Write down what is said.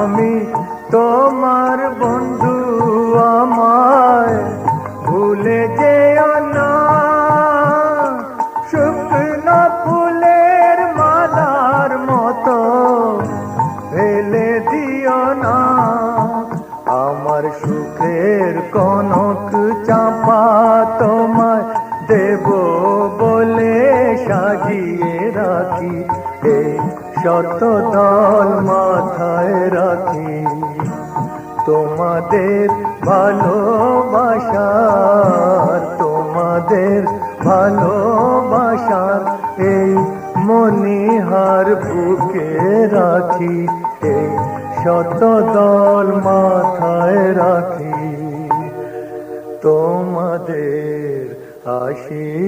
আমি তোমার বন্ধু, আমায় ভুলে যেও না। শুকনো ফুলের মালার মতো ফেলে দিও না। আমার সুখের কনক চাপা তোমায় দেব বলে সাজিয়ে রাখি, এই শত দল মাথায় রাখি। তোমাদের ভালোবাসার, তোমাদের ভালোবাসার এই মনিহার বুকে রাখি, এই শত দল মাথায় রাখি। তোমাদের আশীর্বাদে।